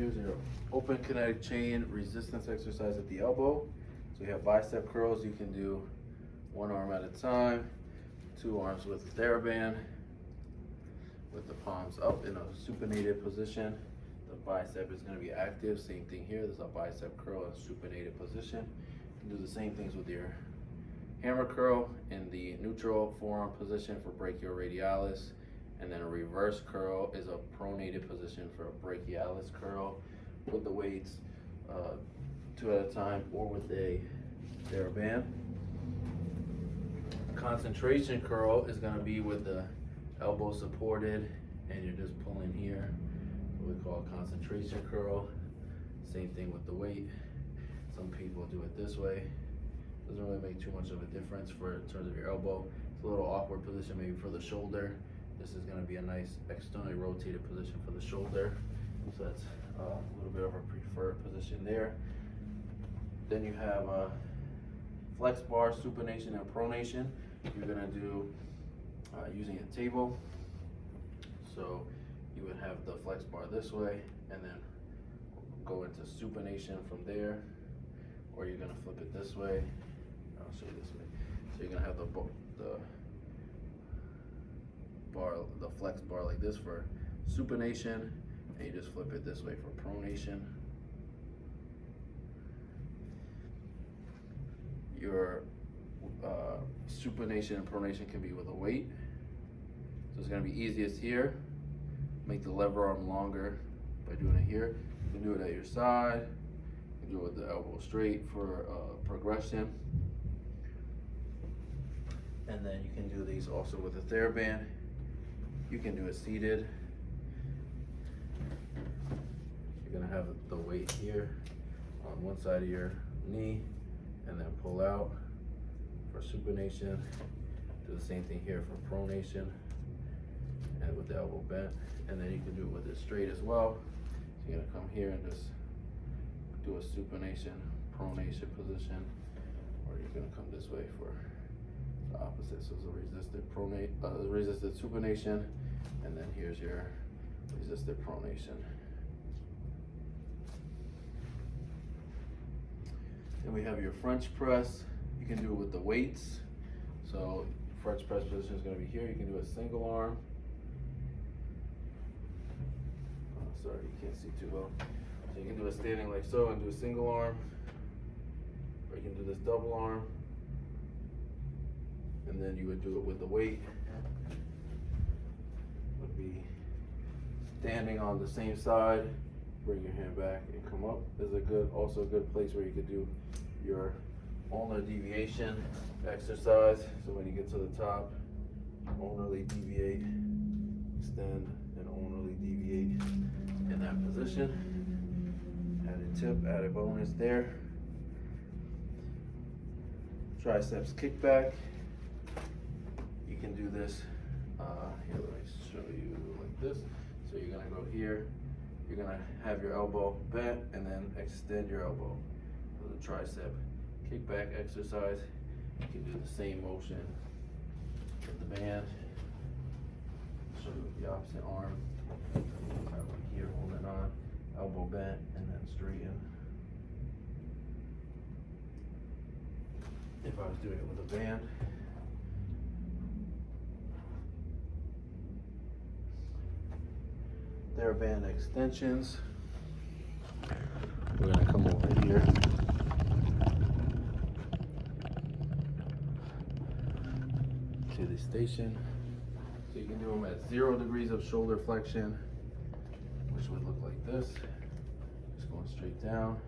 here's your open kinetic chain resistance exercise at the elbow. So you have bicep curls. You can do one arm at a time, two arms with TheraBand, with the palms up in a supinated position. The bicep is going to be active. Same thing here. There's a bicep curl in supinated position. You can do the same things with your hammer curl in the neutral forearm position for brachioradialis, and then a reverse curl is a pronated position for a brachialis curl with the weights two at a time or with a TheraBand. Concentration curl is going to be with the elbow supported and you're just pulling here, what we call a concentration curl. Same thing with the weight. Some people do it this way. Doesn't really make too much of a difference in terms of your elbow. It's a little awkward position maybe for the shoulder. This is going to be a nice externally rotated position for the shoulder. So that's a little bit of a preferred position there. Then you have flex bar, supination, and pronation. You're going to do using a table. So you would have the flex bar this way and then go into supination from there, or you're going to flip it this way. I'll show you this way. So you're going to have the flex bar like this for supination, and you just flip it this way for pronation. Your supination and pronation can be with a weight. So it's going to be easiest here. Make the lever arm longer by doing it here. You can do it at your side. You can do it with the elbow straight for progression. And then you can do these also with a TheraBand. You can do it seated. You're going to have the weight here on one side of your knee and then pull out for supination. Do the same thing here for pronation and with the elbow bent. And then you can do it with it straight as well. So you're going to come here and just do a supination, pronation position, or you're going to come this way for the opposite. So it's a resisted supination, and then here's your resisted pronation. Then we have your French press. You can do it with the weights. So French press position is going to be here. You can do a single arm. Sorry, you can't see too well. So you can do it standing like so and do a single arm, or you can do this double arm, and then you would do it with the weight. Would be standing on the same side, bring your hand back and come up. Is also a good place where you could do your ulnar deviation exercise. So when you get to the top, ulnarly deviate, extend, and ulnarly deviate in that position. Added tip, added bonus there. Triceps kickback. You can do this. Here, let me show you like this. So you're gonna go here. You're gonna have your elbow bent and then extend your elbow. So the tricep kickback exercise. You can do the same motion with the band. Show you with the opposite arm. Here, holding on, elbow bent, and then straighten. If I was doing it with a band. TheraBand extensions. We're gonna come over here. To the station. So you can do them at 0 degrees of shoulder flexion, which would look like this. Just going straight down.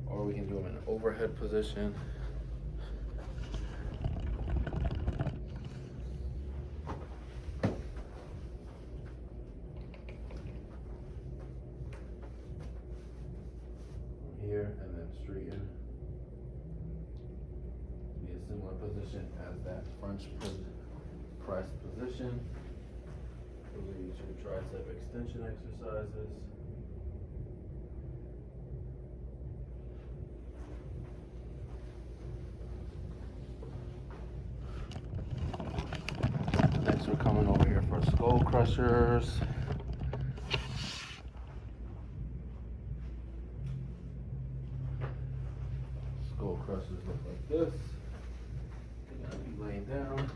Or we can do them in an overhead position. Here and then straighten. Be a similar position as that French press position. Those are your tricep extension exercises. Next, we're coming over here for skull crushers. crushers look like this. You're gonna be laying down.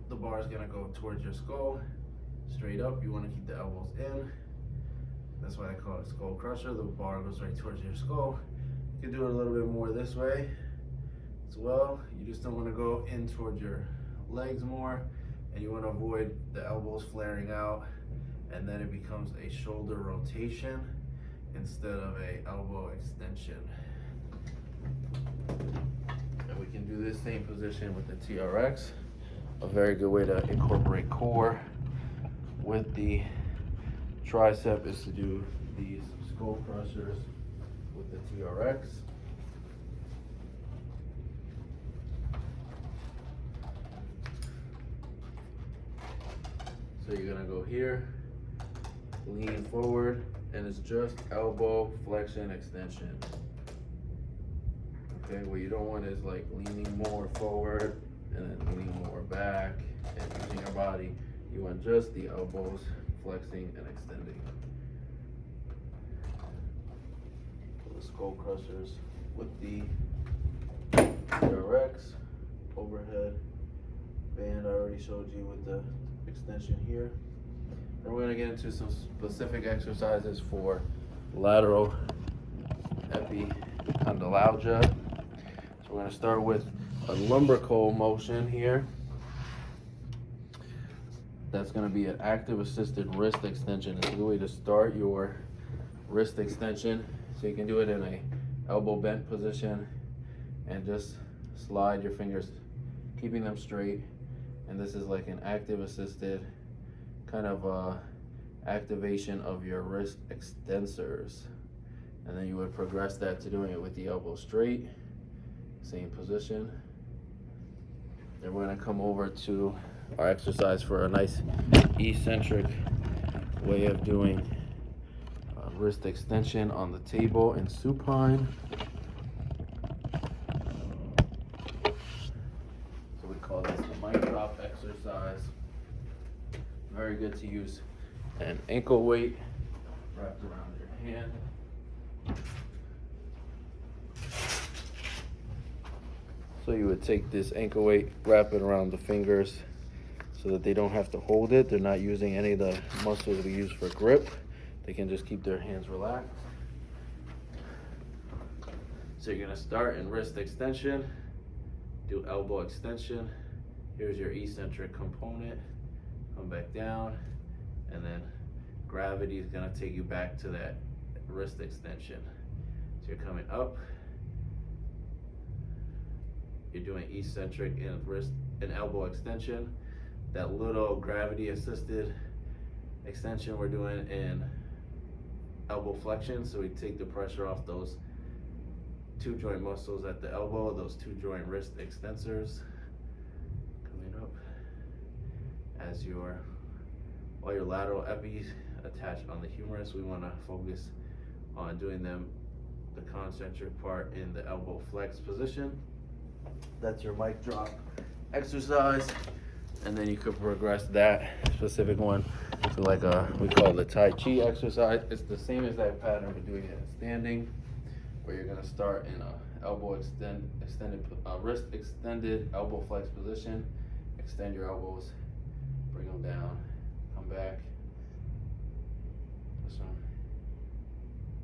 The bar is gonna go towards your skull, straight up. You wanna keep the elbows in. That's why I call it skull crusher. The bar goes right towards your skull. You can do it a little bit more this way as well. You just don't wanna go in towards your legs more, and you wanna avoid the elbows flaring out, and then it becomes a shoulder rotation instead of a elbow extension. And we can do this same position with the TRX. A very good way to incorporate core with the tricep is to do these skull crushers with the TRX. So you're gonna go here, lean forward, and it's just elbow flexion extension. Okay, what you don't want is like leaning more forward and then leaning more back and using your body. You want just the elbows flexing and extending. So the skull crushers with the TRX overhead band I already showed you with the extension here. Then we're gonna get into some specific exercises for lateral epicondylalgia. So we're gonna start with a lumbrical motion here. That's gonna be an active assisted wrist extension. It's a good way to start your wrist extension. So you can do it in a elbow bent position and just slide your fingers, keeping them straight. And this is like an active assisted kind of activation of your wrist extensors. And then you would progress that to doing it with the elbow straight, same position. Then we're gonna come over to our exercise for a nice eccentric way of doing wrist extension on the table in supine. So we call this the mic drop exercise. Very good to use an ankle weight wrapped around your hand. So you would take this ankle weight, wrap it around the fingers so that they don't have to hold it. They're not using any of the muscles we use for grip. They can just keep their hands relaxed. So you're gonna start in wrist extension, do elbow extension. Here's your eccentric component. Come back down, and then gravity is gonna take you back to that wrist extension. So you're coming up, you're doing eccentric and wrist and elbow extension. That little gravity assisted extension we're doing in elbow flexion, so we take the pressure off those two joint muscles at the elbow, those two joint wrist extensors. Coming up as all your lateral epis attached on the humerus. We want to focus on doing them, the concentric part in the elbow flex position. That's your mic drop exercise. And then you could progress that specific one to like we call the Tai Chi exercise. It's the same as that pattern, but doing it in standing, where you're gonna start in a elbow wrist extended elbow flex position. Extend your elbows, bring them down, come back, this one,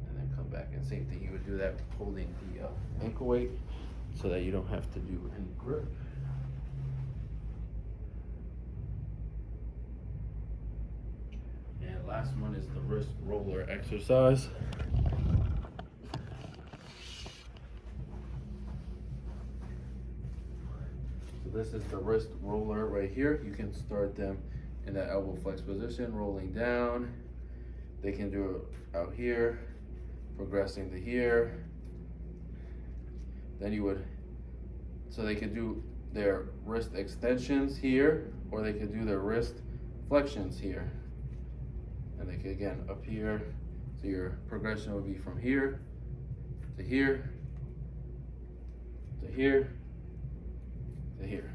and then come back. And same thing, you would do that holding the ankle weight so that you don't have to do any grip. And last one is the wrist roller exercise. So this is the wrist roller right here. You can start them in that elbow flex position, rolling down. They can do it out here, progressing to here. Then you would, so they could do their wrist extensions here, or they could do their wrist flexions here. And they could, again, up here. So your progression would be from here to here to here to here.